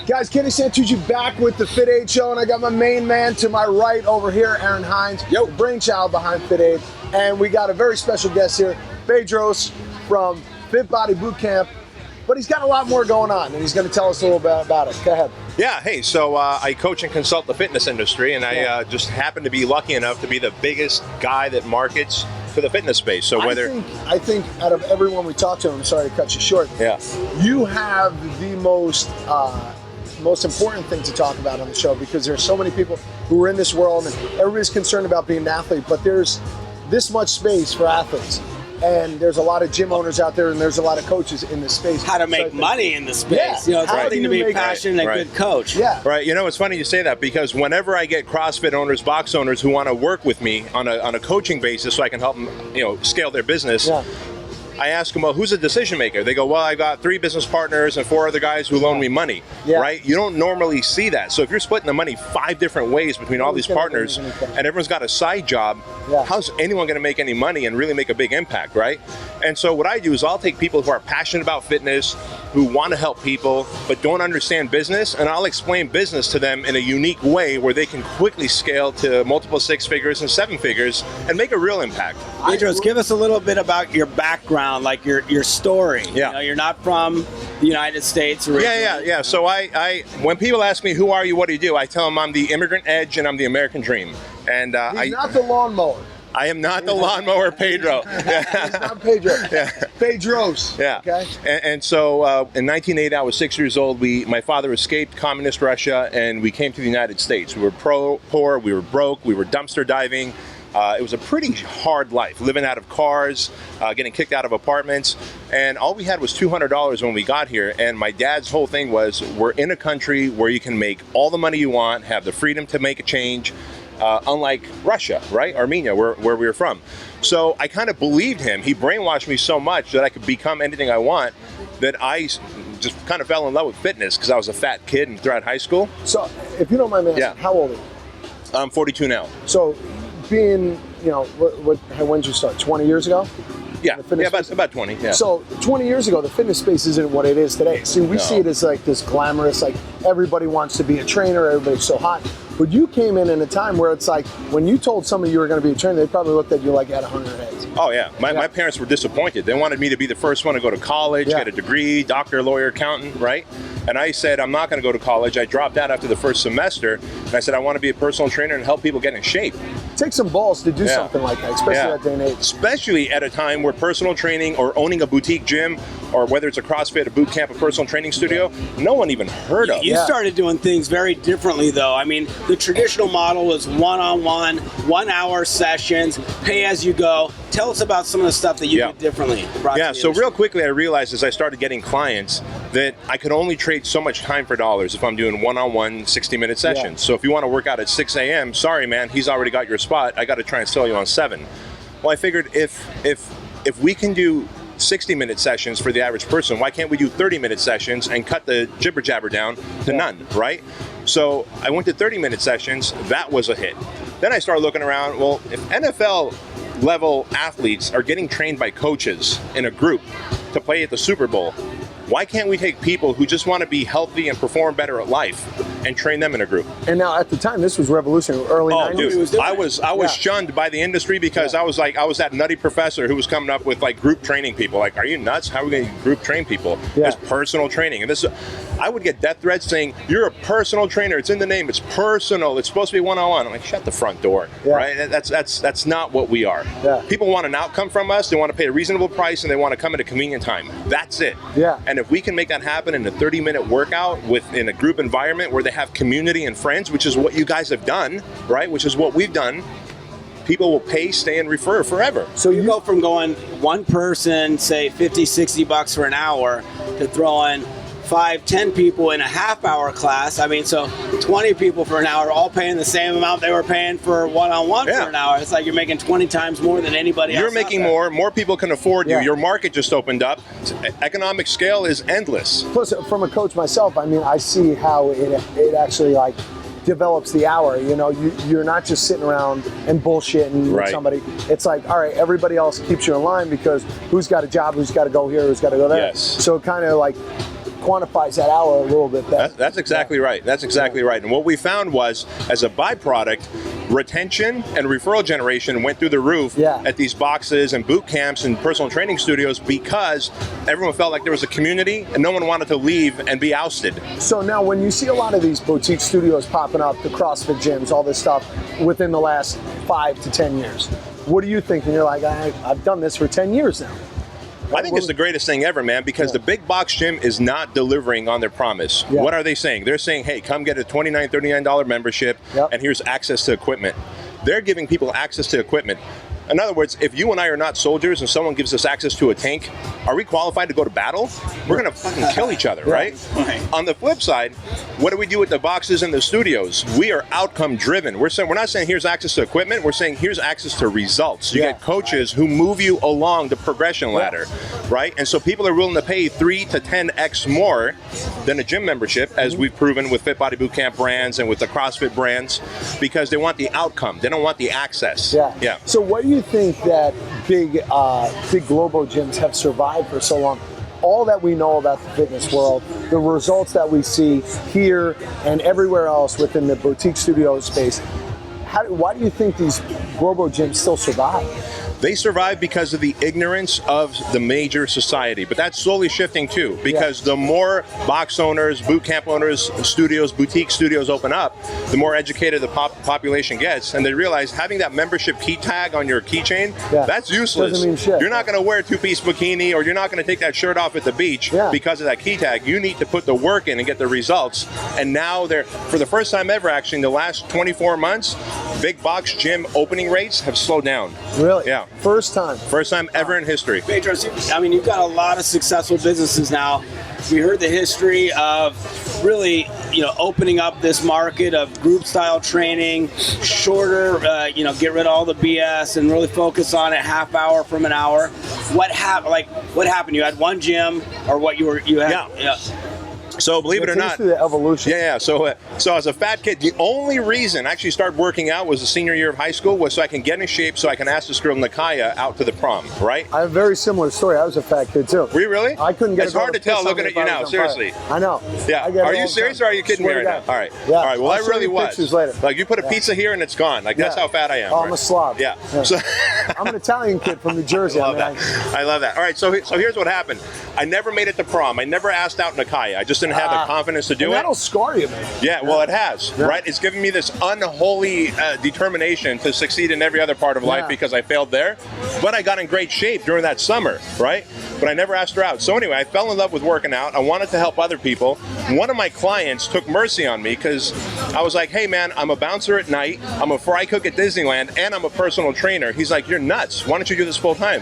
Guys, Kenny Santucci back with the FitAID show, and I got my main man to my right over here, Aaron Hines, the brainchild behind FitAID. And we got a very special guest here, Bedros from Fit Body Bootcamp. But he's got a lot more going on, and he's going to tell us a little bit about it. Go ahead. Yeah, hey, so I coach and consult the fitness industry, and I just happen to be lucky enough to be the biggest guy that markets for the fitness space. So whether I think out of everyone we talked to, I'm sorry to cut you short. Yeah, you have the most important thing to talk about on the show, because there's so many people who are in this world, and everybody's concerned about being an athlete, but there's this much space for athletes. And there's a lot of gym owners out there, and there's a lot of coaches in this space. How to make money in the space. Yeah. You know, it's one thing to be passionate and a good coach. Yeah. Right. You know, it's funny you say that, because whenever I get CrossFit owners, box owners who want to work with me on a coaching basis so I can help them, scale their business, I ask them, well, who's a decision maker? They go, well, I got 3 business partners and 4 other guys who loan me money, right? You don't normally see that. So if you're splitting the money 5 different ways between all these partners and everyone's got a side job, how's anyone going to make any money and really make a big impact, right? And so what I do is I'll take people who are passionate about fitness, who want to help people, but don't understand business, and I'll explain business to them in a unique way where they can quickly scale to multiple 6 figures and 7 figures and make a real impact. Bedros, give us a little bit about your background, like your story. Yeah. You know, you're not from the United States originally. Yeah. So I when people ask me, who are you, what do you do? I tell them I'm the immigrant edge and I'm the American dream. And he's not the lawnmower. I am not the lawnmower Pedro. He's not Pedro. Bedros. Yeah. Okay. And so in 1980, I was 6 years old. My father escaped communist Russia, and we came to the United States. We were poor, we were broke, we were dumpster diving. It was a pretty hard life, living out of cars, getting kicked out of apartments, and all we had was $200 when we got here. And my dad's whole thing was, we're in a country where you can make all the money you want, have the freedom to make a change, unlike Russia, right? Armenia, where we were from. So I kind of believed him. He brainwashed me so much that I could become anything I want, that I just kind of fell in love with fitness because I was a fat kid and throughout high school. So if you don't mind me asking, how old are you? I'm 42 now. So being, when did you start? 20 years ago? Yeah, about 20. Yeah. So 20 years ago, the fitness space isn't what it is today. See, we see it as like this glamorous, like everybody wants to be a trainer, everybody's so hot. But you came in a time where it's like, when you told somebody you were going to be a trainer, they probably looked at you like you had 100 heads. Oh yeah, my parents were disappointed. They wanted me to be the first one to go to college, get a degree, doctor, lawyer, accountant, right? And I said, I'm not going to go to college. I dropped out after the first semester, and I said, I want to be a personal trainer and help people get in shape. Take some balls to do something like that, especially at that day and age. Especially at a time where personal training or owning a boutique gym, or whether it's a CrossFit, a boot camp, a personal training studio, no one even heard of. You started doing things very differently, though. I mean, the traditional model was one-on-one, 1-hour sessions, pay as you go. Tell us about some of the stuff that you did differently. Yeah, so real quickly, I realized as I started getting clients that I could only trade so much time for dollars if I'm doing one-on-one 60-minute sessions. So if you want to work out at 6 a.m., sorry, man, he's already got your spot. I got to try and sell you on 7. Well, I figured if we can do 60-minute sessions for the average person, why can't we do 30-minute sessions and cut the jibber-jabber down to none, right? So I went to 30-minute sessions. That was a hit. Then I started looking around. Well, if NFL-level athletes are getting trained by coaches in a group to play at the Super Bowl, why can't we take people who just want to be healthy and perform better at life and train them in a group? And now at the time, this was revolutionary, early 90s. Dude, I was shunned by the industry because I was that nutty professor who was coming up with like group training people. Like, are you nuts? How are we going to group train people? It's personal training. And I would get death threats saying, you're a personal trainer. It's in the name. It's personal. It's supposed to be one-on-one. I'm like, shut the front door, right? That's not what we are. People want an outcome from us. They want to pay a reasonable price, and they want to come at a convenient time. That's it. And if we can make that happen in a 30-minute workout in a group environment where they have community and friends, which is what you guys have done, right? Which is what we've done. People will pay, stay, and refer forever. So you go from going one person, say $50-$60 for an hour, to throwing 5-10 people in a half-hour class. I mean, so 20 people for an hour, all paying the same amount they were paying for one-on-one for an hour. It's like you're making 20 times more than anybody else. You're making more people can afford you. Your market just opened up. Economic scale is endless. Plus, from a coach myself, I mean, I see how it actually like develops the hour. You know, you're not just sitting around and bullshitting with somebody. It's like, all right, everybody else keeps you in line because who's got a job, who's got to go here, who's got to go there. So it kind of like quantifies that hour a little bit better. That's exactly right. That's exactly right. And what we found was, as a byproduct, retention and referral generation went through the roof at these boxes and boot camps and personal training studios, because everyone felt like there was a community and no one wanted to leave and be ousted. So now when you see a lot of these boutique studios popping up, the CrossFit gyms, all this stuff within the last 5 to 10 years, what do you think? And you're like, I've done this for 10 years now. I think it's the greatest thing ever, man, because the big box gym is not delivering on their promise. What are they saying? They're saying, hey, come get a $29, $39 membership, and here's access to equipment. They're giving people access to equipment. In other words, if you and I are not soldiers and someone gives us access to a tank, are we qualified to go to battle? We're going to fucking kill each other, right? On the flip side, what do we do with the boxes and the studios? We are outcome driven. We're not saying here's access to equipment. We're saying here's access to results. You get coaches who move you along the progression ladder, right? And so people are willing to pay 3 to 10x more than a gym membership, as we've proven with Fit Body Bootcamp brands and with the CrossFit brands, because they want the outcome. They don't want the access. Yeah. So what do you think that big global gyms have survived for so long? All that we know about the fitness world, the results that we see here and everywhere else within the boutique studio space, why do you think these global gyms still survive? They survive because of the ignorance of the major society, but that's slowly shifting too, because the more box owners, boot camp owners, studios, boutique studios open up, the more educated the population gets, and they realize having that membership key tag on your keychain, that's useless. Doesn't mean shit. You're not going to wear a two-piece bikini, or you're not going to take that shirt off at the beach because of that key tag. You need to put the work in and get the results. And now they're, for the first time ever, actually in the last 24 months, big box gym opening rates have slowed down. Really? Yeah. First time ever in history. Bedros, I mean, you've got a lot of successful businesses now. We heard the history of really, opening up this market of group style training, shorter, get rid of all the BS and really focus on it, half hour from an hour. What happened? You had one gym, or you had? So believe it or not, the evolution. So as a fat kid, the only reason I actually started working out was the senior year of high school, was so I can get in shape, so I can ask this girl Nakaya out to the prom, right? I have a very similar story. I was a fat kid too. Were you really? I couldn't get. It's hard to tell looking at you now. Seriously. I know. Yeah. Are you serious, or are you kidding me right now? All right. Yeah. All right. Well, I really was. Pictures later. Like, you put a pizza here and it's gone. Like, that's how fat I am. Oh, I'm a slob. Yeah. So I'm an Italian kid from New Jersey. I love that. All right. So here's what happened. I never made it to prom. I never asked out Nakaya. I just didn't have the confidence to do it. That'll scar you, man. Yeah, well, it has, right? It's given me this unholy determination to succeed in every other part of life, because I failed there. But I got in great shape during that summer, right? But I never asked her out. So anyway, I fell in love with working out. I wanted to help other people. One of my clients took mercy on me, because I was like, hey, man, I'm a bouncer at night, I'm a fry cook at Disneyland, and I'm a personal trainer. He's like, you're nuts. Why don't you do this full time?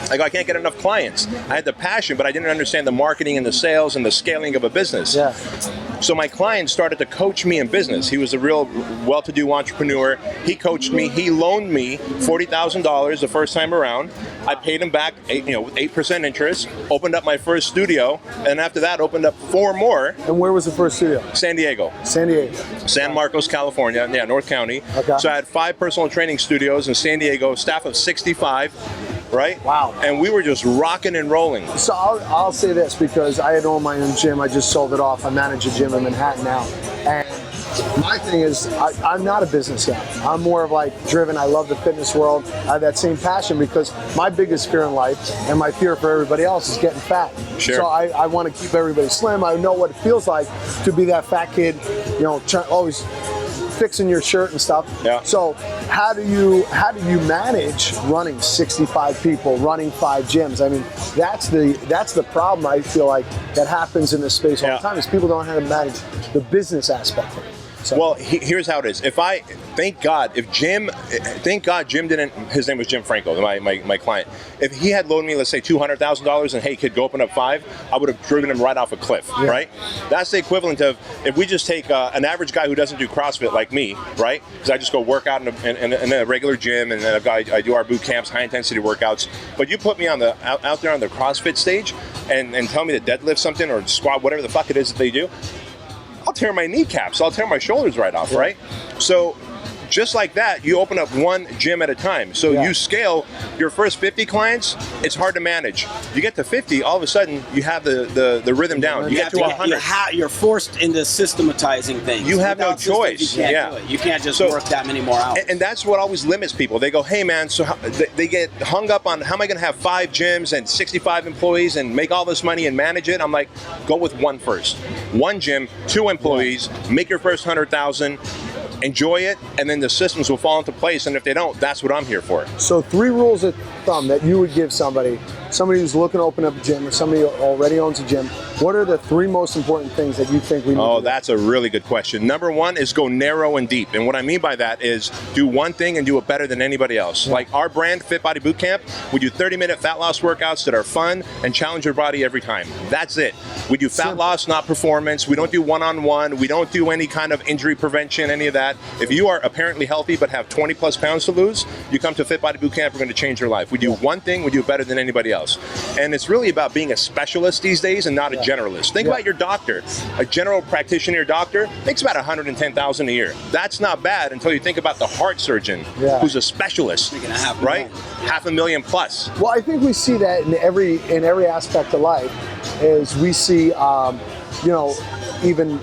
I go, I can't get enough clients. I had the passion, but I didn't understand the marketing and the sales and the scaling of a business. So my client started to coach me in business. He was a real well-to-do entrepreneur. He coached me. He loaned me $40,000 the first time around. I paid him back, 8% interest. Opened up my first studio, and after that, opened up 4 more. And where was the first studio? San Diego. San Marcos, California. Yeah, North County. Okay. So I had 5 personal training studios in San Diego, staff of 65. Right? Wow. And we were just rocking and rolling. So I'll say this, because I had owned my own gym. I just sold it off. I manage a gym in Manhattan now. And my thing is, I'm not a business guy. I'm more of driven. I love the fitness world. I have that same passion, because my biggest fear in life, and my fear for everybody else, is getting fat. Sure. So I want to keep everybody slim. I know what it feels like to be that fat kid, always fixing your shirt and stuff. Yeah. So how do you manage running 65 people, running 5 gyms? I mean, that's the problem I feel like that happens in this space all the time, is people don't know how to manage the business aspect of it. So. Well, here's how it is. Thank God Jim didn't, his name was Jim Franco, my client. If he had loaned me, let's say $200,000 and, hey kid, go open up 5, I would have driven him right off a cliff, right? That's the equivalent of, if we just take an average guy who doesn't do CrossFit like me, right? Because I just go work out in a regular gym, and then I do our boot camps, high intensity workouts. But you put me out there on the CrossFit stage and tell me to deadlift something or squat, whatever the fuck it is that they do, I'll tear my kneecaps, I'll tear my shoulders right off, right? So just like that, you open up one gym at a time. So you scale your first 50 clients, it's hard to manage. You get to 50, all of a sudden you have the rhythm down. You get to 100. You're forced into systematizing things. You have no Without systems, choice. You can't do it. You can't just work that many more hours. And that's what always limits people. They go, hey man, so they get hung up on how am I going to have 5 gyms and 65 employees and make all this money and manage it? I'm like, go with one first. One gym, 2 employees, make your first 100,000. Enjoy it, and then the systems will fall into place. And if they don't, that's what I'm here for. So 3 rules of thumb that you would give somebody who's looking to open up a gym or somebody who already owns a gym. What are the 3 most important things that you think we need to do? Oh, that's a really good question. Number 1 is go narrow and deep. And what I mean by that is do one thing and do it better than anybody else. Like our brand, Fit Body Bootcamp, we do 30-minute fat loss workouts that are fun and challenge your body every time. That's it. We do fat loss, not performance. We don't do one-on-one. We don't do any kind of injury prevention, any of that. If you are apparently healthy but have 20 plus pounds to lose, you come to Fit Body Bootcamp, we're going to change your life. We do one thing, we do it better than anybody else. And it's really about being a specialist these days and not a generalist. Think about your doctor. A general practitioner doctor makes about $110,000 a year. That's not bad until you think about the heart surgeon who's a specialist, right? $500,000 plus. Well, I think we see that in every aspect of life. Is we see, even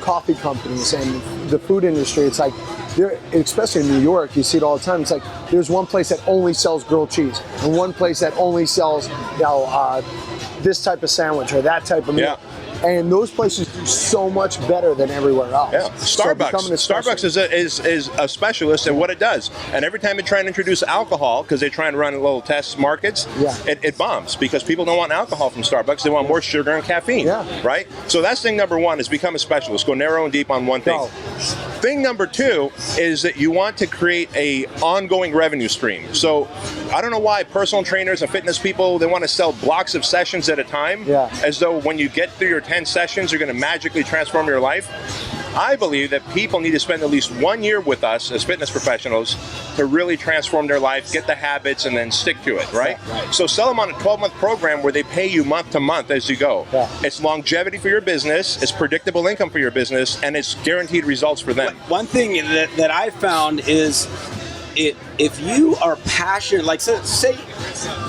coffee companies and the food industry. It's like, especially in New York, you see it all the time. It's like there's one place that only sells grilled cheese, and one place that only sells, this type of sandwich or that type of meal. And those places do so much better than everywhere else. Yeah, Starbucks is a specialist in what it does. And every time they try and introduce alcohol, because they try and run little test markets, it bombs because people don't want alcohol from Starbucks. They want more sugar and caffeine, right? So that's thing number 1 is become a specialist. Go narrow and deep on one thing. Thing number 2 is that you want to create a ongoing revenue stream. So I don't know why personal trainers and fitness people, they want to sell blocks of sessions at a time, as though when you get through your 10 sessions, you're going to magically transform your life. I believe that people need to spend at least 1 year with us as fitness professionals to really transform their life, get the habits, and then stick to it, right? So sell them on a 12-month program where they pay you month to month as you go. It's longevity for your business, it's predictable income for your business, and it's guaranteed results for them. One thing that I found is if you are passionate, like say,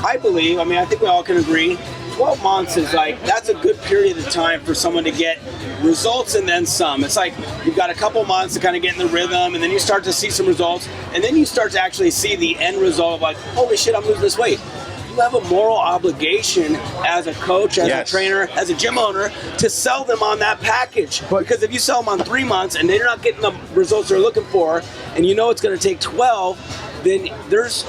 I believe, I think we all can agree, 12 months is that's a good period of time for someone to get results and then some. It's like you've got a couple months to kind of get in the rhythm, and then you start to see some results, and then you start to actually see the end result of holy shit, I'm losing this weight. You have a moral obligation as a coach, as a trainer, as a gym owner to sell them on that package. Because if you sell them on 3 months and they're not getting the results they're looking for, and you know it's going to take 12, then there's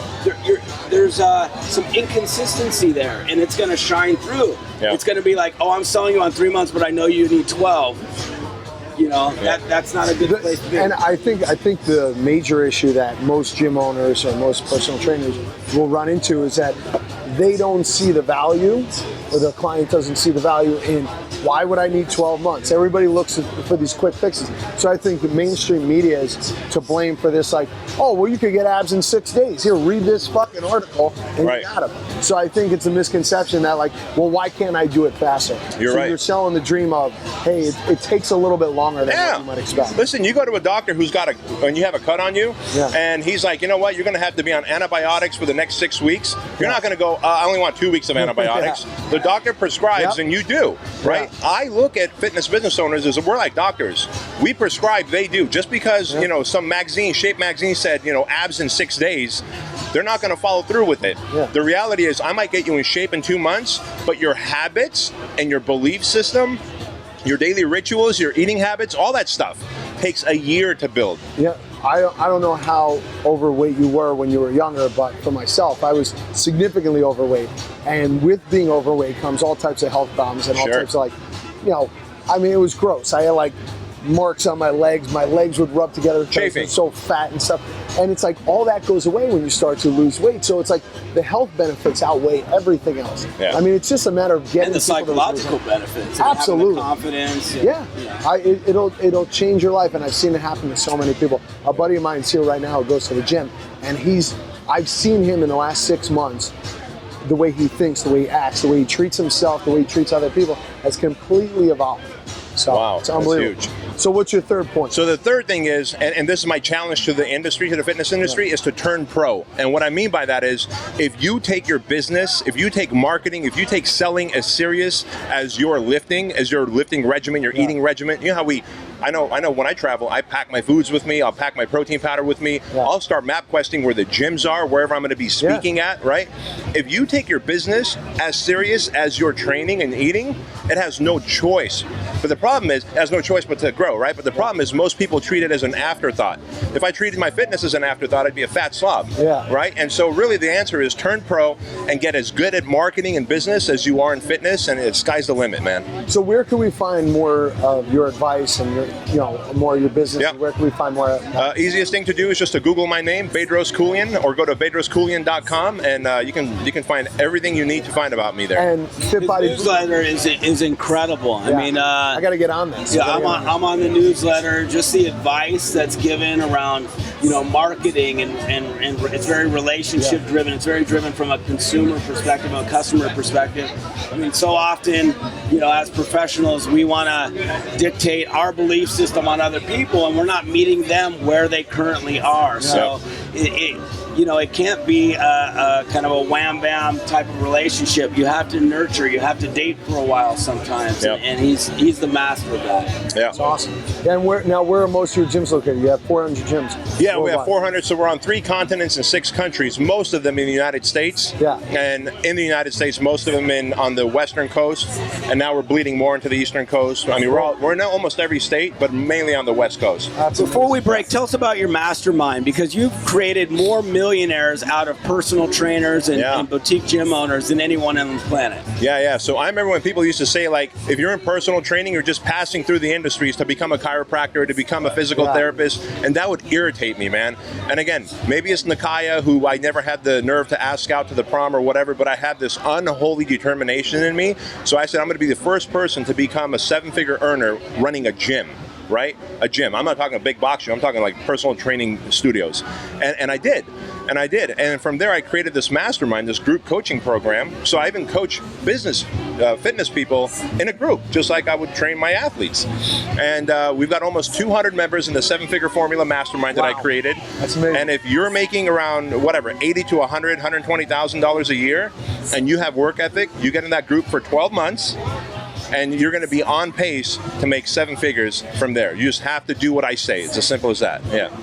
some inconsistency there, and it's going to shine through. It's going to be like, oh, I'm selling you on 3 months, but I know you need 12. That's not a good place to be. And I think the major issue that most gym owners or most personal trainers will run into is that they don't see the value, or the client doesn't see the value in why would I need 12 months? Everybody looks for these quick fixes. So I think the mainstream media is to blame for this, like, oh, well, you could get abs in 6 days. Here, read this fucking article and you got them. So I think it's a misconception that, like, well, why can't I do it faster? You're selling the dream of, hey, it takes a little bit longer than what you might expect. Listen, you go to a doctor who's got when you have a cut on you, and he's like, you know what, you're going to have to be on antibiotics for the next 6 weeks. You're not going to go, I only want 2 weeks of antibiotics. The doctor prescribes and you do, right? I look at fitness business owners as we're like doctors. We prescribe, they do. Just because, some magazine, Shape magazine said, abs in 6 days, they're not going to follow through with it. The reality is I might get you in shape in 2 months, but your habits and your belief system, your daily rituals, your eating habits, all that stuff takes a year to build. I don't know how overweight you were when you were younger, but for myself, I was significantly overweight. And with being overweight comes all types of health problems and all types of it was gross. I had marks on my legs. My legs would rub together because I was so fat and stuff. And it's like all that goes away when you start to lose weight. So it's like the health benefits outweigh everything else. It's just a matter of getting the psychological benefits. Absolutely. Confidence. It'll change your life, and I've seen it happen to so many people. A buddy of mine's here right now who goes to the gym, and I've seen him in the last 6 months. The way he thinks, the way he acts, the way he treats himself, the way he treats other people has completely evolved. So Wow, it's unbelievable. that's huge. So what's your third point? So the third thing is, and this is my challenge to the industry, to the fitness industry, is to turn pro. And what I mean by that is, if you take your business, if you take marketing, if you take selling as serious as your lifting regimen, your eating regimen, you know how I know when I travel, I pack my foods with me, I'll pack my protein powder with me, I'll start map questing where the gyms are, wherever I'm going to be speaking at, right? If you take your business as serious as your training and eating, it has no choice. But the problem is, it has no choice but to grow, right? But the problem is most people treat it as an afterthought. If I treated my fitness as an afterthought, I'd be a fat slob, right? And so really the answer is turn pro and get as good at marketing and business as you are in fitness, and the sky's the limit, man. So where can we find more of your advice and your, more of your business? Yep. Where can we find more? Easiest thing to do is just to Google my name, Bedros Keuilian, or go to bedroskeuilian.com, and you can find everything you need to find about me there. And FitBody newsletter is incredible. I mean, I got to get on this. Yeah, I'm on the newsletter. Just the advice that's given around marketing and it's very relationship driven. It's very driven from a consumer perspective, a customer perspective. I mean, so often, as professionals, we want to dictate our belief system on other people, and we're not meeting them where they currently are. So it can't be a kind of a wham bam type of relationship. You have to nurture. You have to date for a while sometimes, and he's the master of that. Yeah, that's awesome. And where are most of your gyms located? You have 400 gyms. Yeah, we have 400. So we're on 3 continents and 6 countries. Most of them in the United States. Yeah. And in the United States, most of them on the western coast, and now we're bleeding more into the eastern coast. I mean, we're in almost every state, but mainly on the west coast. Before we break, tell us about your mastermind, because you've created more millionaires out of personal trainers and boutique gym owners than anyone on the planet. Yeah. So I remember when people used to say, like, if you're in personal training, you're just passing through the industries to become a chiropractor, to become a physical therapist, and that would irritate me, man. And again, maybe it's Nakaya, who I never had the nerve to ask out to the prom or whatever, but I had this unholy determination in me. So I said, I'm going to be the first person to become a 7-figure earner running a gym. Right? A gym. I'm not talking a big box gym. I'm talking like personal training studios. And I did. And from there, I created this mastermind, this group coaching program. So I even coach fitness people in a group, just like I would train my athletes. And we've got almost 200 members in the 7-figure formula mastermind that I created. That's amazing. And if you're making around $80 to $100, $120,000 a year, and you have work ethic, you get in that group for 12 months. And you're going to be on pace to make 7 figures from there. You just have to do what I say. It's as simple as that. Yeah.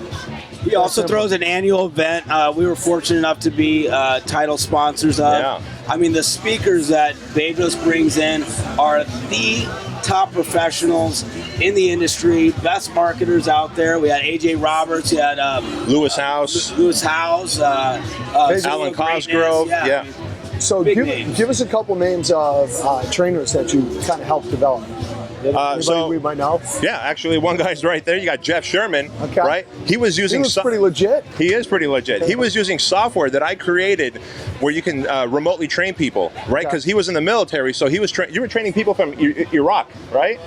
He also throws an annual event. We were fortunate enough to be title sponsors of. Yeah. I mean, the speakers that Bedros brings in are the top professionals in the industry, best marketers out there. We had AJ Roberts, we had Lewis House, Alan Cosgrove. Yeah. So give us a couple names of trainers that you kind of helped develop. Anybody we might know? Yeah, actually, one guy's right there. You got Jeff Sherman, right? He was pretty legit. He is pretty legit. He was using software that I created where you can remotely train people, right? Because he was in the military, so he was you were training people from Iraq, right?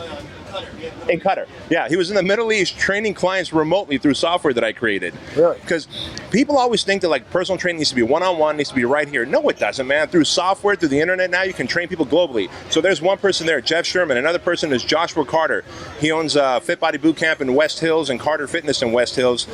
In Qatar. Yeah, he was in the Middle East training clients remotely through software that I created. Really? Because people always think that like personal training needs to be one-on-one, needs to be right here. No, it doesn't, man. Through software, through the internet now, you can train people globally. So there's one person there, Jeff Sherman. Another person is Joshua Carter. He owns FitBody Bootcamp in West Hills and Carter Fitness in West Hills.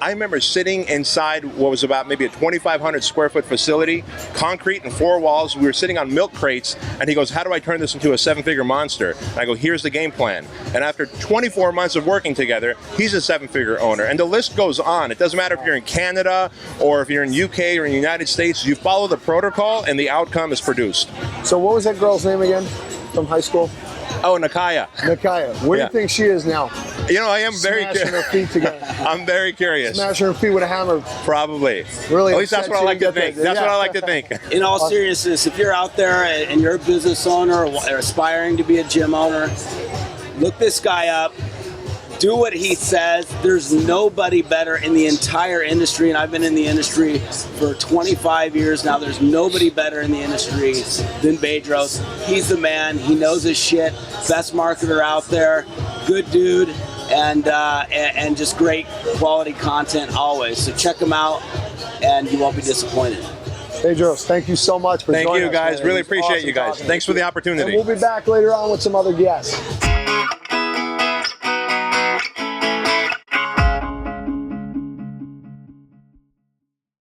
I remember sitting inside what was about maybe a 2,500 square foot facility, concrete and 4 walls. We were sitting on milk crates, and he goes, how do I turn this into a 7-figure monster? And I go, here's the game plan. And after 24 months of working together, he's a 7-figure owner. And the list goes on. It doesn't matter if you're in Canada or if you're in UK or in the United States. You follow the protocol and the outcome is produced. So what was that girl's name again from high school? Oh, Nakaya. Nakaya. Where do you think she is now? I am very curious. Smashing her feet together. I'm very curious. Smashing her feet with a hammer. Probably. Really? At least that's what I like to think. That's what I like to think. In all seriousness, if you're out there and you're a business owner or aspiring to be a gym owner, look this guy up. Do what he says. There's nobody better in the entire industry, and I've been in the industry for 25 years now. There's nobody better in the industry than Bedros. He's the man. He knows his shit. Best marketer out there. Good dude, and just great quality content always. So check him out, and you won't be disappointed. Bedros, thank you so much for joining us. Thank you, guys. Man. Really appreciate you guys. Thanks for the opportunity. And we'll be back later on with some other guests.